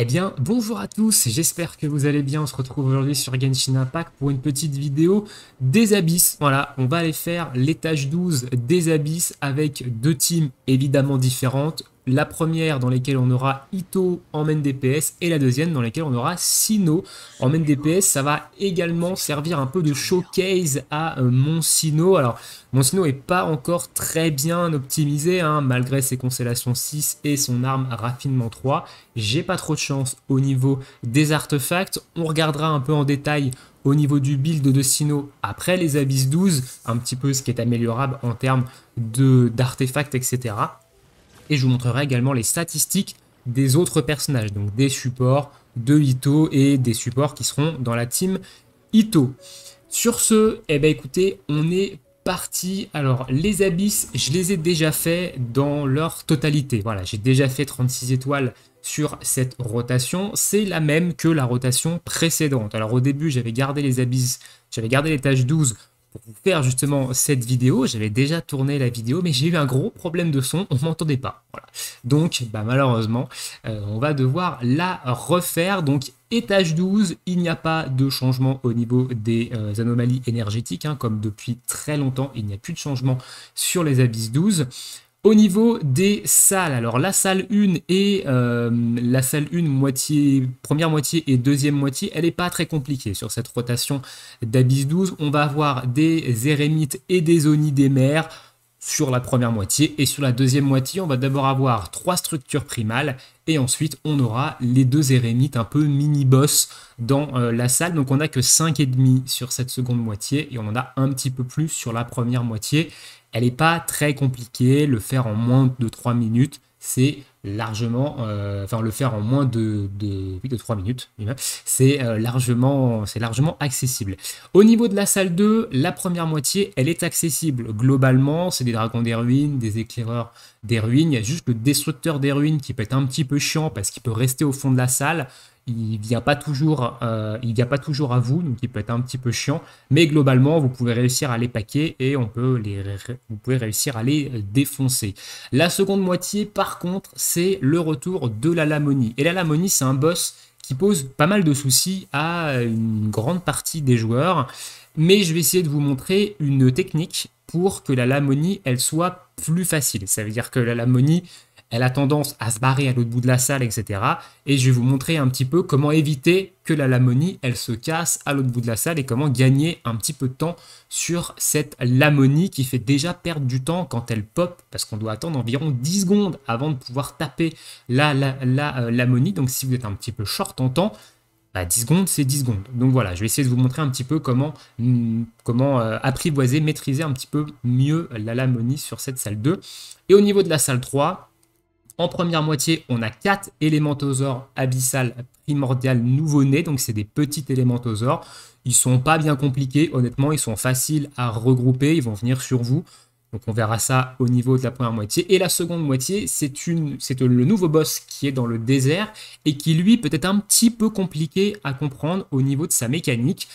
Eh bien, bonjour à tous, j'espère que vous allez bien. On se retrouve aujourd'hui sur Genshin Impact pour une petite vidéo des abysses. Voilà, on va aller faire l'étage 12 des abysses avec deux teams évidemment différentes. La première dans laquelle on aura Ito en main DPS et la deuxième dans laquelle on aura Sino en main DPS. Ça va également servir un peu de showcase à mon Sino. Alors, mon Sino n'est pas encore très bien optimisé, hein, malgré ses constellations 6 et son arme raffinement 3. J'ai pas trop de chance au niveau des artefacts. On regardera un peu en détail au niveau du build de Sino après les Abysses 12, un petit peu ce qui est améliorable en termes d'artefacts, etc. Et je vous montrerai également les statistiques des autres personnages, donc des supports de Ito et des supports qui seront dans la team Ito. Sur ce, eh ben écoutez, on est parti. Alors, les abysses, je les ai déjà fait dans leur totalité. Voilà, j'ai déjà fait 36 étoiles sur cette rotation. C'est la même que la rotation précédente. Alors, au début, j'avais gardé les abysses, j'avais gardé l'étage 12 pour vous faire justement cette vidéo. J'avais déjà tourné la vidéo, mais j'ai eu un gros problème de son, on m'entendait pas. Voilà. Donc, malheureusement, on va devoir la refaire. Donc, étage 12, il n'y a pas de changement au niveau des anomalies énergétiques, hein, comme depuis très longtemps, il n'y a plus de changement sur les abysses 12. Au niveau des salles, alors la salle 1 et la salle 1 première moitié et deuxième moitié, elle n'est pas très compliquée sur cette rotation d'Abyss 12. On va avoir des érémites et des Oni des mers sur la première moitié, et sur la deuxième moitié, on va d'abord avoir 3 structures primales, et ensuite on aura les 2 érémites un peu mini-boss dans la salle. Donc on n'a que 5,5 sur cette seconde moitié, et on en a un petit peu plus sur la première moitié. Elle n'est pas très compliquée, le faire en moins de 3 minutes, c'est largement, le faire en moins de 3 minutes, c'est largement accessible. Au niveau de la salle 2, la première moitié, elle est accessible globalement, c'est des dragons des ruines, des éclaireurs des ruines, il y a juste le destructeur des ruines qui peut être un petit peu chiant parce qu'il peut rester au fond de la salle. Il ne vient pas toujours à vous, donc il peut être un petit peu chiant, mais globalement vous pouvez réussir à les paquer et vous pouvez réussir à les défoncer. La seconde moitié par contre, c'est le retour de la Lamonie, et la Lamonie c'est un boss qui pose pas mal de soucis à une grande partie des joueurs, mais je vais essayer de vous montrer une technique pour que la Lamonie elle soit plus facile. Ça veut dire que la Lamonie elle a tendance à se barrer à l'autre bout de la salle, etc. Et je vais vous montrer un petit peu comment éviter que la Lamonie, elle se casse à l'autre bout de la salle et comment gagner un petit peu de temps sur cette Lamonie qui fait déjà perdre du temps quand elle pop, parce qu'on doit attendre environ 10 secondes avant de pouvoir taper la Lamonie. Donc si vous êtes un petit peu short en temps, 10 secondes, c'est 10 secondes. Donc voilà, je vais essayer de vous montrer un petit peu comment apprivoiser, maîtriser un petit peu mieux la Lamonie sur cette salle 2. Et au niveau de la salle 3, en première moitié, on a 4 élémentosaures abyssales primordiales nouveau-nés, donc c'est des petits élémentosaures. Ils sont pas bien compliqués, honnêtement, ils sont faciles à regrouper, ils vont venir sur vous. Donc on verra ça au niveau de la première moitié. Et la seconde moitié, c'est le nouveau boss qui est dans le désert et qui lui peut être un petit peu compliqué à comprendre au niveau de sa mécanique.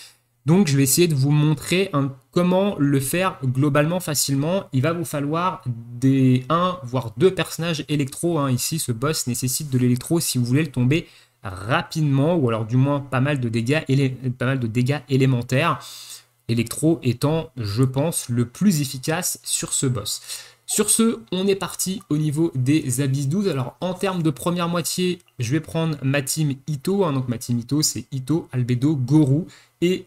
Donc je vais essayer de vous montrer comment le faire globalement facilement. Il va vous falloir des 1 voire 2 personnages électro, hein. Ici ce boss nécessite de l'électro si vous voulez le tomber rapidement, ou alors du moins pas mal de dégâts élémentaires. Électro étant, je pense, le plus efficace sur ce boss. Sur ce, on est parti au niveau des Abysses 12. Alors en termes de première moitié, je vais prendre ma team Ito, hein. Donc ma team Ito, c'est Ito, Albedo, Gorou et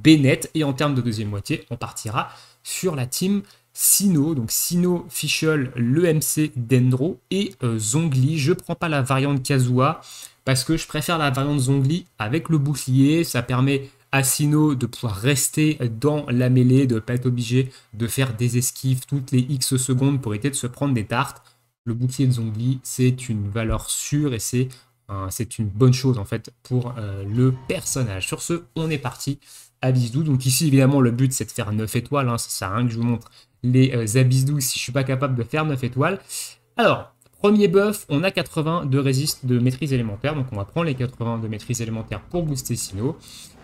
Bennett. Et en termes de deuxième moitié, on partira sur la team Sino. Donc Sino, Fischl, l'EMC Dendro et Zhongli. Je ne prends pas la variante Kazuha parce que je préfère la variante Zhongli avec le bouclier. Ça permet à Sino de pouvoir rester dans la mêlée, de ne pas être obligé de faire des esquives toutes les X secondes pour éviter de se prendre des tartes. Le bouclier de Zhongli, c'est une valeur sûre et c'est une bonne chose en fait pour le personnage. Sur ce, on est parti. Abysses 12. Donc ici, évidemment, le but c'est de faire 9 étoiles. Hein. Ça sert à rien que je vous montre les Abysses 12 si je ne suis pas capable de faire 9 étoiles. Alors, premier buff, on a 80 de maîtrise élémentaire. Donc on va prendre les 80 de maîtrise élémentaire pour booster Sino.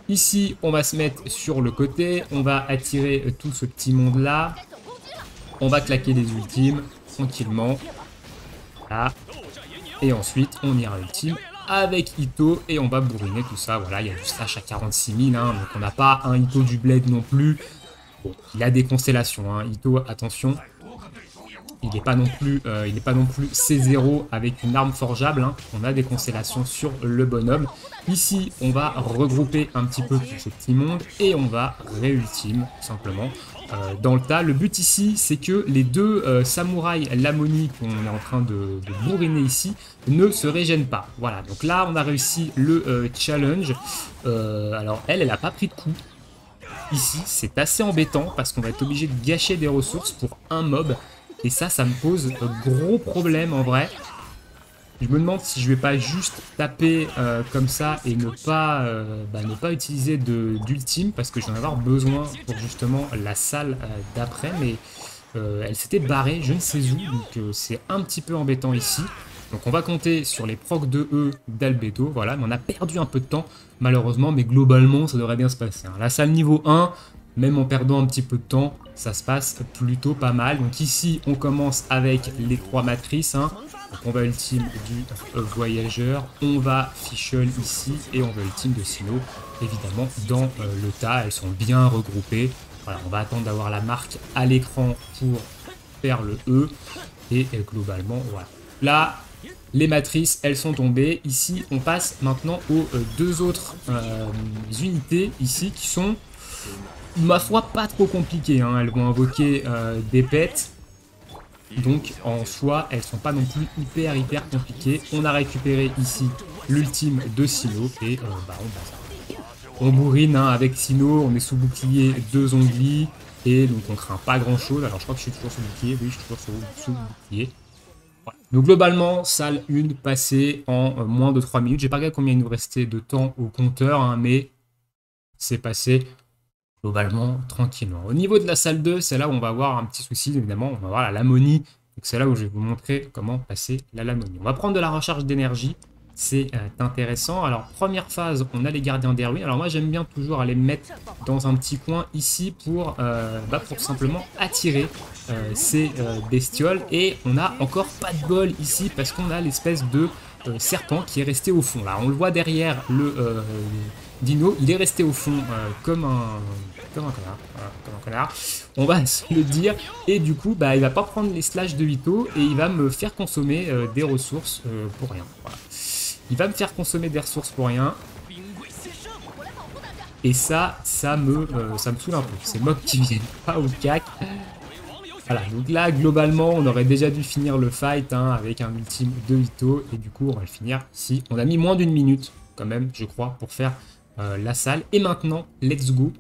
Ici, on va se mettre sur le côté, on va attirer tout ce petit monde-là. On va claquer des ultimes tranquillement. Là. Et ensuite, on ira ultime avec Ito et on va bourriner tout ça. Voilà, il y a du slash à 46 000, hein, donc on n'a pas un Ito du bled non plus. Bon, il a des constellations, hein. Ito, attention. Il n'est pas non plus C0 avec une arme forgeable, hein. On a des constellations sur le bonhomme. Ici, on va regrouper un petit peu tous ces petits mondes et on va réultime, tout simplement, dans le tas. Le but ici, c'est que les deux samouraïs Lamoni qu'on est en train de bourriner ici ne se régènent pas. Voilà, donc là, on a réussi le challenge. Alors, elle n'a pas pris de coup. Ici, c'est assez embêtant parce qu'on va être obligé de gâcher des ressources pour un mob. Et ça me pose gros problème en vrai. Je me demande si je vais pas juste taper comme ça et ne pas utiliser d'ultime parce que je vais en avoir besoin pour justement la salle d'après. Mais elle s'était barrée, je ne sais où, donc c'est un petit peu embêtant ici. Donc on va compter sur les procs de E d'Albedo, voilà, mais on a perdu un peu de temps malheureusement, mais globalement ça devrait bien se passer, hein. La salle niveau 1, même en perdant un petit peu de temps, ça se passe plutôt pas mal. Donc ici on commence avec les 3 matrices, hein. Donc on va ultime du voyageur, on va Fischl ici et on va ultime de Sino évidemment dans le tas, elles sont bien regroupées. Voilà, on va attendre d'avoir la marque à l'écran pour faire le E et globalement voilà. Là, les matrices, elles sont tombées. Ici, on passe maintenant aux deux autres unités ici qui sont, ma foi, pas trop compliquées, hein. Elles vont invoquer des pets. Donc, en soi, elles sont pas non plus hyper compliquées. On a récupéré ici l'ultime de Sino et on bourrine, hein, avec Sino. On est sous bouclier 2 onglis et donc on craint pas grand chose. Alors, je crois que je suis toujours sous bouclier. Oui, je suis toujours sous bouclier. Donc globalement, salle 1 passée en moins de 3 minutes. J'ai pas regardé combien il nous restait de temps au compteur, hein, mais c'est passé globalement tranquillement. Au niveau de la salle 2, c'est là où on va avoir un petit souci, évidemment. On va avoir la lamonie. Donc c'est là où je vais vous montrer comment passer la lamonie. On va prendre de la recharge d'énergie. C'est intéressant. Alors, première phase, on a les gardiens des ruines. Alors moi, j'aime bien toujours aller me mettre dans un petit coin ici pour simplement attirer ces bestioles. Et on n'a encore pas de bol ici parce qu'on a l'espèce de serpent qui est resté au fond. Là, on le voit derrière le dino. Il est resté au fond comme un connard. Voilà, comme un connard. On va se le dire. Et du coup, il va pas prendre les slash de Ito et il va me faire consommer des ressources pour rien. Voilà. Il va me faire consommer des ressources pour rien. Et ça me saoule un peu. Ces mobs qui viennent pas au cac. Voilà, donc là, globalement, on aurait déjà dû finir le fight, hein, avec un ultime de Ito. Et du coup, on va le finir ici. On a mis moins d'1 minute, quand même, je crois, pour faire la salle. Et maintenant, let's go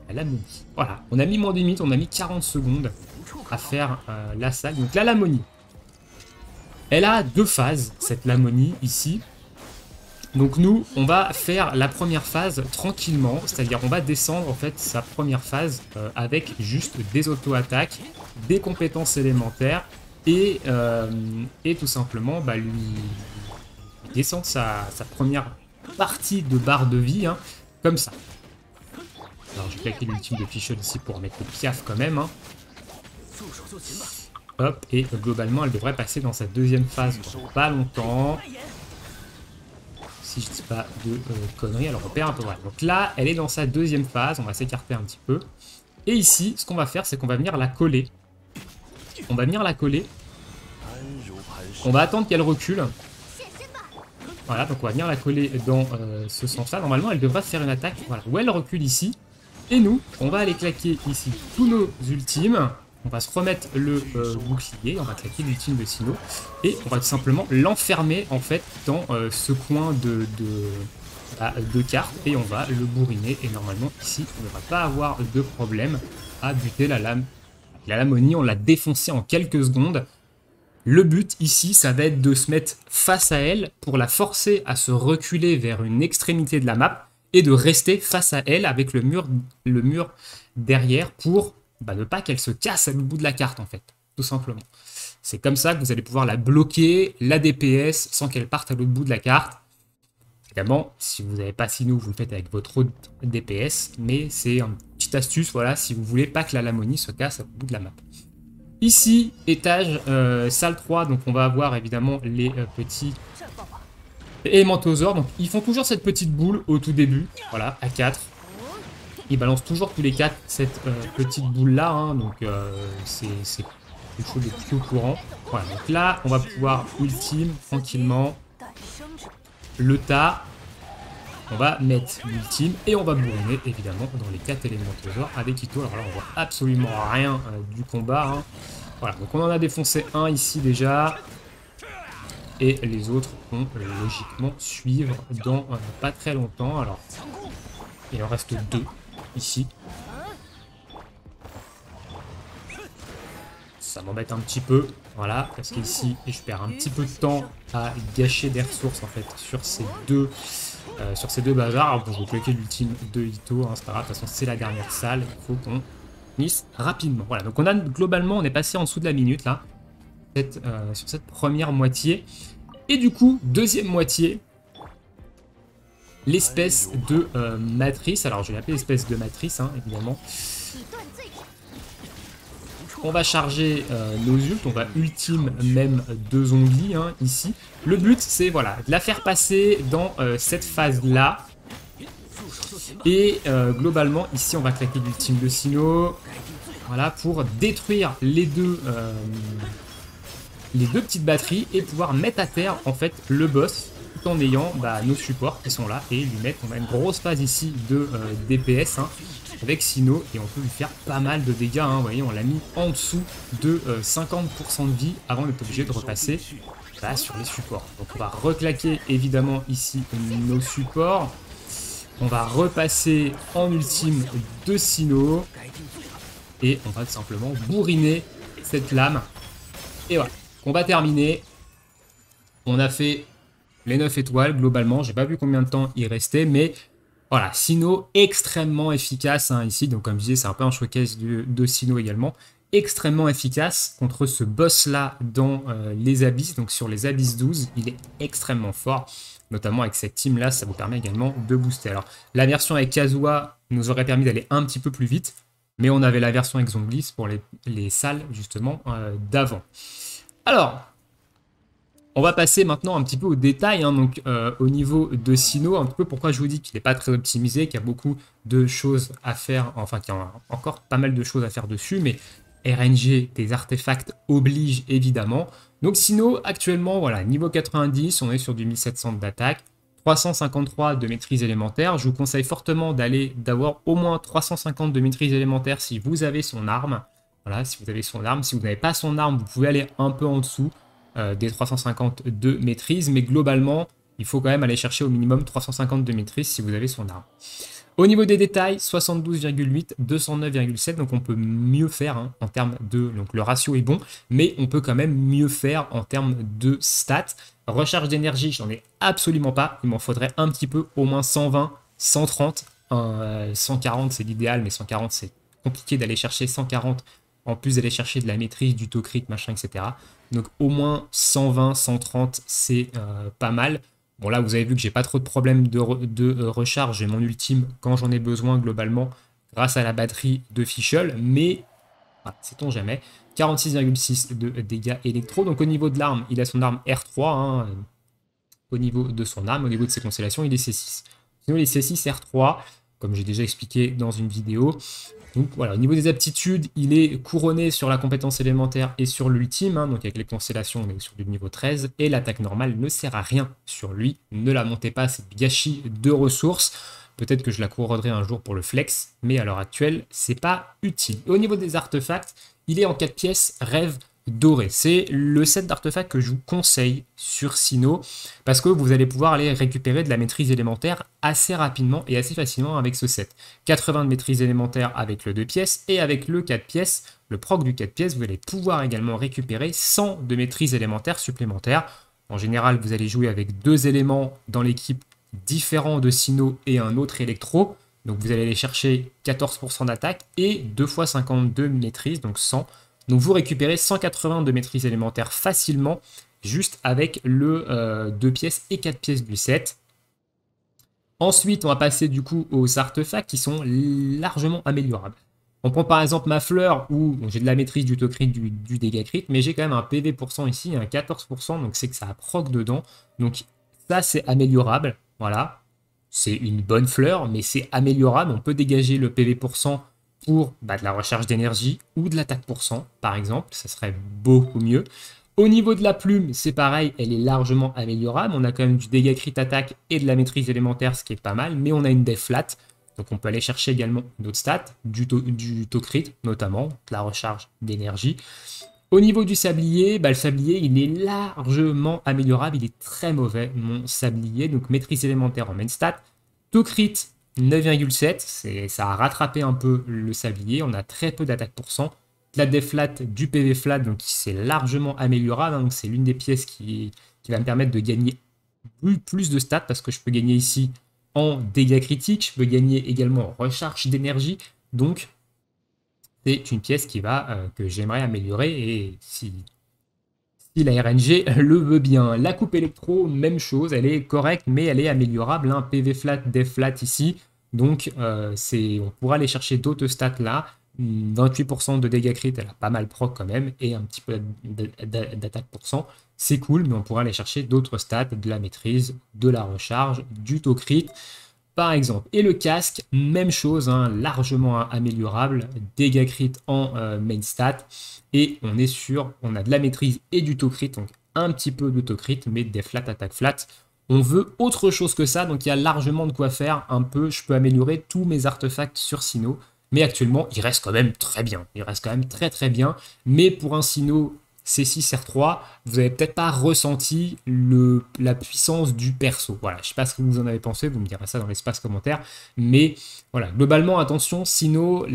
à l'ammonie. Voilà, on a mis moins d'1 minute, on a mis 40 secondes à faire la salle. Donc là, l'ammonie. Elle a 2 phases, cette lamonie ici. Donc nous, on va faire la première phase tranquillement, c'est-à-dire on va descendre en fait sa première phase avec juste des auto-attaques, des compétences élémentaires et tout simplement lui descendre sa première partie de barre de vie, hein, comme ça. Alors je vais claquer l'ultime de Fischl ici pour mettre le piaf quand même, hein. Hop, et globalement, elle devrait passer dans sa deuxième phase dans pas longtemps. Si je dis pas de conneries, alors on perd un peu. Voilà. Donc là, elle est dans sa deuxième phase. On va s'écarter un petit peu. Et ici, ce qu'on va faire, c'est qu'on va venir la coller. On va venir la coller. On va attendre qu'elle recule. Voilà, donc on va venir la coller dans ce sens-là. Normalement, elle devrait faire une attaque. Voilà, où elle recule ici. Et nous, on va aller claquer ici tous nos ultimes. On va se remettre le bouclier, on va claquer l'ultime de Sino, et on va tout simplement l'enfermer en fait dans ce coin de carte, et on va le bourriner, et normalement ici on ne va pas avoir de problème à buter la lame. La lamonie, on l'a défoncée en quelques secondes. Le but ici, ça va être de se mettre face à elle pour la forcer à se reculer vers une extrémité de la map, et de rester face à elle avec le mur derrière pour ne pas qu'elle se casse à l'autre bout de la carte en fait, tout simplement. C'est comme ça que vous allez pouvoir la bloquer, la DPS, sans qu'elle parte à l'autre bout de la carte. Évidemment, si vous n'avez pas Sino, vous le faites avec votre autre DPS, mais c'est une petite astuce, voilà, si vous voulez pas que la lamonie se casse à l'autre bout de la map. Ici, étage, salle 3, donc on va avoir évidemment les petits Élémentosaure, donc ils font toujours cette petite boule au tout début, voilà, à 4. Ils balancent toujours tous les 4 cette petite boule là, hein, donc c'est quelque chose de plutôt courant. Voilà, donc là on va pouvoir ultime tranquillement le tas. On va mettre l'ultime et on va bourriner évidemment dans les 4 élémentosaures avec Ito. Alors là on voit absolument rien du combat. Hein. Voilà, donc on en a défoncé un ici déjà. Et les autres vont logiquement suivre dans pas très longtemps. Alors, il en reste 2 ici. Ça m'embête un petit peu, voilà, parce qu'ici, je perds un petit peu de temps à gâcher des ressources en fait sur ces deux bazars. Alors bon, je vais bloquer l'ultime de Ito, hein, c'est pas grave, de toute façon c'est la dernière salle, il faut qu'on finisse rapidement. Voilà, donc on a globalement, on est passé en dessous de la minute là. Sur cette première moitié. Et du coup, deuxième moitié, l'espèce de matrice. Alors, je vais l'appeler l'espèce de matrice, hein, évidemment. On va charger nos ults, on va ultime même 2 onglis, hein, ici. Le but, c'est voilà, de la faire passer dans cette phase-là. Et globalement, ici, on va claquer l'ultime de Sinnoh. Voilà, pour détruire les deux petites batteries et pouvoir mettre à terre en fait le boss tout en ayant nos supports qui sont là et lui mettre, on a une grosse phase ici de DPS hein, avec Sinnoh et on peut lui faire pas mal de dégâts, hein, vous voyez on l'a mis en dessous de 50% de vie avant d'être obligé de repasser sur les supports. Donc on va reclaquer évidemment ici nos supports, on va repasser en ultime de Sinnoh et on va tout simplement bourriner cette lame et voilà. Combat terminé. On a fait les 9 étoiles globalement. J'ai pas vu combien de temps il restait, mais voilà, Sinnoh extrêmement efficace hein, ici. Donc comme je disais, c'est un peu un showcase de Sinnoh également. Extrêmement efficace contre ce boss là dans les abysses. Donc sur les abysses 12, il est extrêmement fort. Notamment avec cette team là, ça vous permet également de booster. Alors la version avec Kazuha nous aurait permis d'aller un petit peu plus vite. Mais on avait la version avec Zonglis pour les salles justement d'avant. Alors, on va passer maintenant un petit peu au détail, hein, donc au niveau de Sinnoh, un petit peu pourquoi je vous dis qu'il n'est pas très optimisé, qu'il y a beaucoup de choses à faire, enfin qu'il y a encore pas mal de choses à faire dessus, mais RNG, des artefacts oblige évidemment. Donc Sinnoh, actuellement, voilà, niveau 90, on est sur du 1700 d'attaque, 353 de maîtrise élémentaire. Je vous conseille fortement d'avoir au moins 350 de maîtrise élémentaire si vous avez son arme. Voilà, si vous avez son arme. Si vous n'avez pas son arme, vous pouvez aller un peu en dessous des 350 de maîtrise. Mais globalement, il faut quand même aller chercher au minimum 350 de maîtrise si vous avez son arme. Au niveau des détails, 72,8, 209,7. Donc on peut mieux faire hein, en termes de... Donc le ratio est bon, mais on peut quand même mieux faire en termes de stats. Recharge d'énergie, j'en ai absolument pas. Il m'en faudrait un petit peu, au moins 120, 130. 140 c'est l'idéal, mais 140 c'est compliqué d'aller chercher 140 en plus d'aller chercher de la maîtrise, du taux-crit, machin, etc. Donc au moins 120, 130, c'est pas mal. Bon là, vous avez vu que j'ai pas trop de problèmes de recharge. J'ai mon ultime quand j'en ai besoin globalement grâce à la batterie de Fischl. Mais, voilà, sait-on jamais. 46,6 de dégâts électro. Donc au niveau de l'arme, il a son arme R3. Hein, au niveau de son arme, au niveau de ses constellations, il est C6. Sinon, il est C6 R3, comme j'ai déjà expliqué dans une vidéo. Donc voilà, au niveau des aptitudes, il est couronné sur la compétence élémentaire et sur l'ultime, hein, donc avec les constellations, on est sur du niveau 13, et l'attaque normale ne sert à rien sur lui, ne la montez pas, c'est du gâchis de ressources, peut-être que je la couronnerai un jour pour le flex, mais à l'heure actuelle, c'est pas utile. Et au niveau des artefacts, il est en 4 pièces, rêve doré. C'est le set d'artefacts que je vous conseille sur Sinnoh parce que vous allez pouvoir aller récupérer de la maîtrise élémentaire assez rapidement et assez facilement avec ce set. 80 de maîtrise élémentaire avec le 2 pièces et avec le 4 pièces, le proc du 4 pièces, vous allez pouvoir également récupérer 100 de maîtrise élémentaire supplémentaire. En général, vous allez jouer avec 2 éléments dans l'équipe différents de Sinnoh et un autre électro. Donc vous allez aller chercher 14% d'attaque et 2 fois 52 de maîtrise, donc 100. Donc vous récupérez 180 de maîtrise élémentaire facilement, juste avec le 2 pièces et 4 pièces du set. Ensuite, on va passer du coup aux artefacts qui sont largement améliorables. On prend par exemple ma fleur où j'ai de la maîtrise du taux crit, du dégât crit, mais j'ai quand même un PV% ici, un 14%, donc c'est que ça a proc dedans. Donc Ça, c'est améliorable. Voilà. C'est une bonne fleur, mais c'est améliorable. On peut dégager le PV % pour de la recharge d'énergie ou de l'attaque %, par exemple. Ça serait beaucoup mieux. Au niveau de la plume, c'est pareil, elle est largement améliorable. On a quand même du dégât crit attaque et de la maîtrise élémentaire, ce qui est pas mal. Mais on a une def flat. Donc on peut aller chercher également d'autres stats, du taux crit notamment, de la recharge d'énergie. Au niveau du sablier, le sablier, il est largement améliorable. Il est très mauvais, mon sablier. Donc, maîtrise élémentaire en main stat. Taux crit, 9,7. Ça a rattrapé un peu le sablier. On a très peu d'attaque %. De la def flat, du PV flat, donc c'est largement améliorable. Donc, c'est l'une des pièces qui va me permettre de gagner plus de stats parce que je peux gagner ici en dégâts critiques. Je peux gagner également en recharge d'énergie. Donc, c'est une pièce que j'aimerais améliorer et si la RNG le veut bien. La coupe électro, même chose, elle est correcte mais elle est améliorable. Hein. PV flat, def flat ici. Donc on pourra aller chercher d'autres stats là. 28% de dégâts crit, elle a pas mal proc quand même et un petit peu d'attaque %. C'est cool, mais on pourra aller chercher d'autres stats, de la maîtrise, de la recharge, du taux crit. Par exemple, et le casque, même chose, hein, largement améliorable, dégâts crit en main stat, et on a de la maîtrise et du taux crit, donc un petit peu de taux crit, mais des flat, attaque flat. On veut autre chose que ça, donc il y a largement de quoi faire, je peux améliorer tous mes artefacts sur Sinnoh, mais actuellement, il reste quand même très bien, il reste quand même très très bien, mais pour un Sinnoh C6, R3, vous n'avez peut-être pas ressenti la puissance du perso. Voilà, je ne sais pas ce que vous en avez pensé, vous me direz ça dans l'espace commentaire. Mais voilà, globalement, attention, Sinnoh,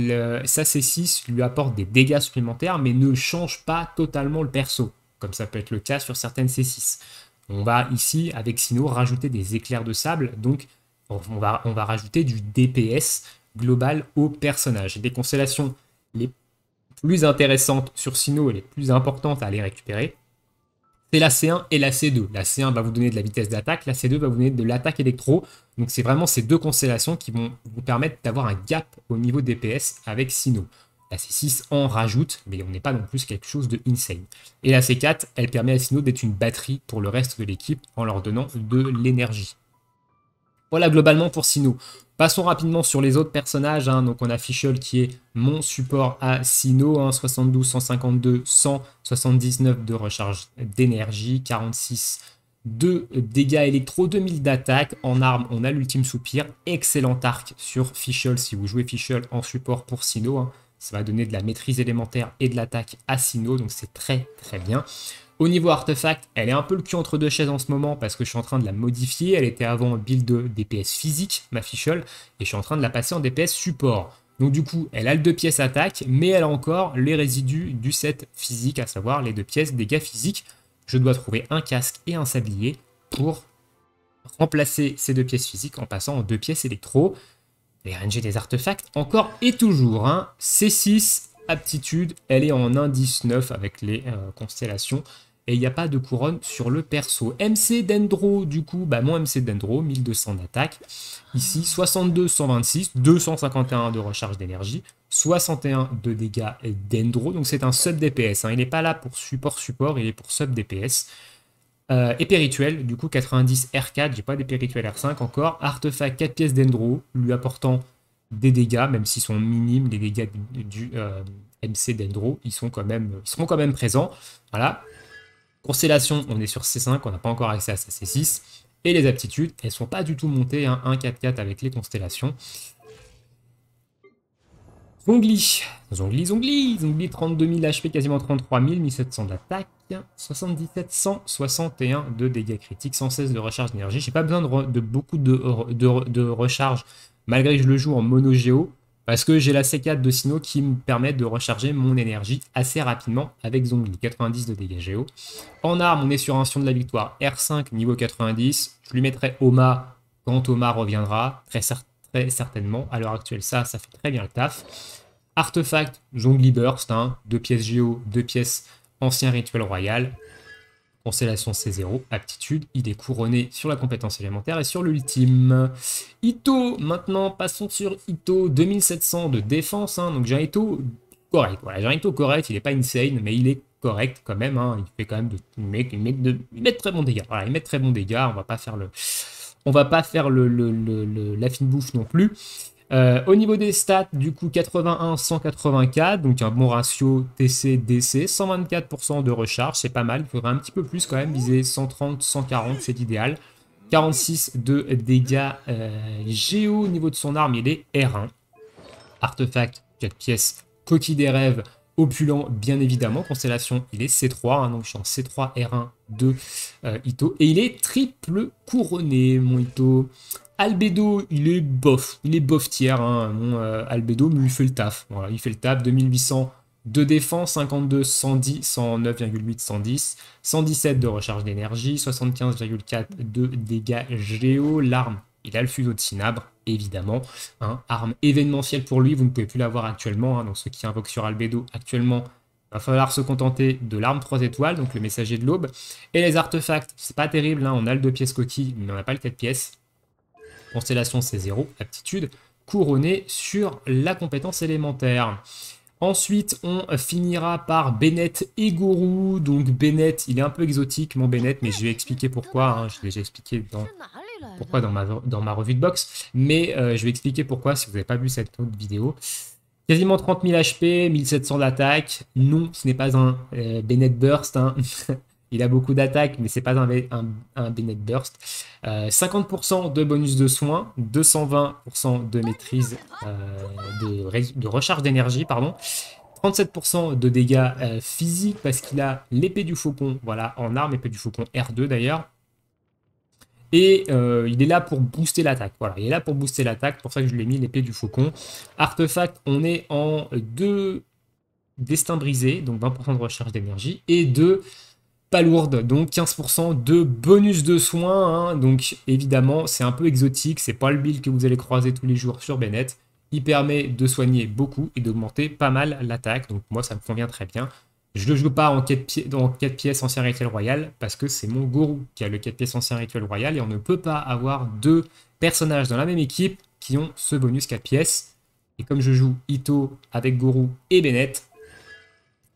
sa C6 lui apporte des dégâts supplémentaires, mais ne change pas totalement le perso, comme ça peut être le cas sur certaines C6. On va ici, avec Sinnoh, rajouter des éclairs de sable, donc on va rajouter du DPS global au personnage. Des constellations les plus intéressantes sur Sinnoh et les plus importantes à aller récupérer, c'est la C1 et la C2. La C1 va vous donner de la vitesse d'attaque, la C2 va vous donner de l'attaque électro. Donc c'est vraiment ces deux constellations qui vont vous permettre d'avoir un gap au niveau DPS avec Sinnoh. La C6 en rajoute, mais on n'est pas non plus quelque chose de insane. Et la C4, elle permet à Sinnoh d'être une batterie pour le reste de l'équipe en leur donnant de l'énergie. Voilà globalement pour Sinnoh. Passons rapidement sur les autres personnages. Hein. Donc on a Fischl qui est mon support à Sinnoh. Hein. 72, 152, 179 de recharge d'énergie, 46 de dégâts électro, 2000 d'attaque. En arme, on a l'ultime soupir. Excellent arc sur Fischl si vous jouez Fischl en support pour Sinnoh. Hein. Ça va donner de la maîtrise élémentaire et de l'attaque à Sinnoh. Donc c'est très très bien. Au niveau artefact, elle est un peu le cul entre deux chaises en ce moment parce que je suis en train de la modifier. Elle était avant en build de DPS physique, ma Fischl, et je suis en train de la passer en DPS support. Donc du coup, elle a le 2 pièces attaque, mais elle a encore les résidus du set physique, à savoir les 2 pièces dégâts physiques. Je dois trouver un casque et un sablier pour remplacer ces 2 pièces physiques en passant en 2 pièces électro. Les RNG des artefacts, encore et toujours. Hein. C6, aptitude, elle est en indice 9 avec les constellations. Et il n'y a pas de couronne sur le perso. MC Dendro, du coup, mon MC Dendro, 1200 d'attaque. Ici, 62, 126, 251 de recharge d'énergie, 61 de dégâts Dendro. Donc c'est un sub DPS. Hein. Il n'est pas là pour support, il est pour sub DPS. Épée rituelle, du coup 90 R4, j'ai pas d'épée rituelle R5 encore. Artefact 4 pièces Dendro, lui apportant des dégâts, même s'ils sont minimes, les dégâts du MC Dendro, ils seront quand même présents. Voilà. Constellation, on est sur C5, on n'a pas encore accès à sa C6. Et les aptitudes, elles ne sont pas du tout montées, hein, 1-4-4 avec les constellations. Zongli, 32 000 HP, quasiment 33 000, 1700 d'attaque, 77, 161 de dégâts critiques, 116 de recharge d'énergie. J'ai pas besoin de beaucoup de recharge, malgré que je le joue en mono géo, parce que j'ai la C4 de Sinnoh qui me permet de recharger mon énergie assez rapidement avec Zongli, 90 de dégâts géo. En arme, on est sur un Sion de la victoire R5, niveau 90. Je lui mettrai Oma quand Oma reviendra, très certainement. À l'heure actuelle, ça fait très bien le taf. Artefact, Zongli Burst, 2 pièces géo, 2 pièces ancien rituel royal. Constellation C0, aptitude, il est couronné sur la compétence élémentaire et sur l'ultime. Itto, maintenant passons sur Itto, 2700 de défense, donc j'ai un Itto correct. Voilà, j'ai un Itto correct, il n'est pas insane, mais il est correct quand même, hein. Il fait quand même il met de très bons dégâts. Voilà, il met de très bons dégâts. On va pas faire la fine bouffe non plus. Au niveau des stats, du coup 81, 184, donc un bon ratio TC-DC, 124% de recharge, c'est pas mal. Il faudrait un petit peu plus quand même, viser 130, 140, c'est l'idéal. 46 de dégâts géo. Au niveau de son arme, il est R1. Artefact, 4 pièces, coquille des rêves, opulent bien évidemment. Constellation, il est C3, hein, donc je suis en C3 R1 de Ito. Et il est triple couronné, mon Ito. Albédo, il est bof tiers, hein, mon Albédo, mais il fait le taf. Voilà, il fait le taf, 2800 de défense, 52, 110, 109,8, 110, 117 de recharge d'énergie, 75,4 de dégâts géo. L'arme, il a le fuseau de Cinabre, évidemment. Hein, arme événementielle pour lui, vous ne pouvez plus l'avoir actuellement. Hein, donc ceux qui invoquent sur Albédo actuellement, il va falloir se contenter de l'arme 3 étoiles, donc le messager de l'aube. Et les artefacts, c'est pas terrible, hein, on a le 2 pièces coquille, mais on n'a pas le 4 pièces. Constellation, c'est 0. Aptitude, couronné sur la compétence élémentaire. Ensuite, on finira par Bennett et Gourou. Donc Bennett, il est un peu exotique, mon Bennett, mais je vais expliquer pourquoi. Hein. Je l'ai déjà expliqué pourquoi dans ma revue de boxe. Mais je vais expliquer pourquoi si vous n'avez pas vu cette autre vidéo. Quasiment 30 000 HP, 1700 d'attaque. Non, ce n'est pas un Bennett Burst. Hein. Il a beaucoup d'attaques, mais c'est pas un Bennett Burst. 50% de bonus de soins, 220% de maîtrise de recharge d'énergie, pardon. 37% de dégâts physiques parce qu'il a l'épée du faucon, voilà, en arme, épée du faucon R2 d'ailleurs. Et il est là pour booster l'attaque. Voilà, il est là pour booster l'attaque, pour ça que je lui ai mis l'épée du faucon. Artefact, on est en 2 destin brisé, donc 20% de recharge d'énergie, et 2 pas lourde, donc 15% de bonus de soins, hein. Donc évidemment c'est un peu exotique, c'est pas le build que vous allez croiser tous les jours sur Bennett. Il permet de soigner beaucoup et d'augmenter pas mal l'attaque, donc moi ça me convient très bien. Je ne le joue pas en 4 pièces ancien rituel royal, parce que c'est mon Gourou qui a le 4 pièces ancien rituel royal, et on ne peut pas avoir 2 personnages dans la même équipe qui ont ce bonus 4 pièces. Et comme je joue Ito avec Gourou et Bennett,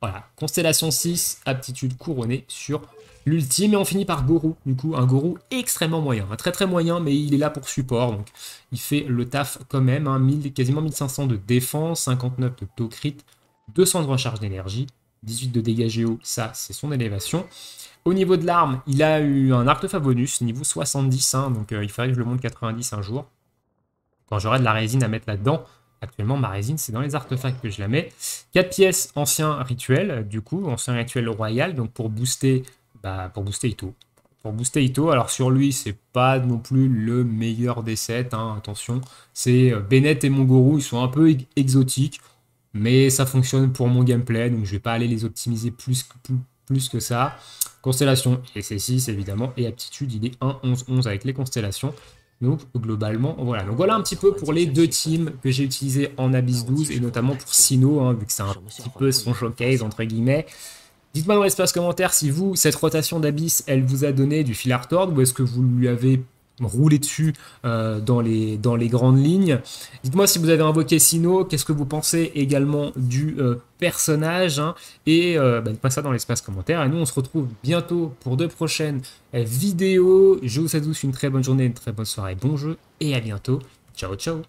voilà, Constellation 6, aptitude couronnée sur l'ultime. Et on finit par Gourou, du coup, un Gourou extrêmement moyen. Un très très moyen, mais il est là pour support. Donc il fait le taf quand même. Hein, quasiment 1500 de défense, 59 de taux crit, 200 de recharge d'énergie, 18 de dégâts géo, ça c'est son élévation. Au niveau de l'arme, il a eu un artefact bonus, niveau 70. Hein, donc il faudrait que je le monte 90 un jour. Quand j'aurai de la résine à mettre là-dedans. Actuellement, ma résine, c'est dans les artefacts que je la mets. 4 pièces ancien rituel, du coup, ancien rituel royal, donc pour booster Ito. Pour booster Ito, alors sur lui, c'est pas non plus le meilleur des 7, hein, attention. C'est Bennett et mon Gourou, ils sont un peu exotiques, mais ça fonctionne pour mon gameplay, donc je vais pas aller les optimiser plus que ça. Constellation, et c'est 6 évidemment, et aptitude, il est 1, 11, 11 avec les constellations. Donc globalement, voilà. Donc voilà un petit peu pour les 2 teams que j'ai utilisés en Abyss 12 et notamment pour Sino, hein, vu que c'est un petit peu son showcase entre guillemets. Dites-moi dans l'espace commentaire si vous, cette rotation d'Abyss, elle vous a donné du fil à retordre ou est-ce que vous lui avez roulé dessus dans les grandes lignes. Dites-moi si vous avez invoqué Sino, qu'est-ce que vous pensez également du personnage, hein, et dites-moi ça dans l'espace commentaire. Et nous, on se retrouve bientôt pour de prochaines vidéos. Je vous souhaite tous une très bonne journée, une très bonne soirée, bon jeu, et à bientôt. Ciao, ciao.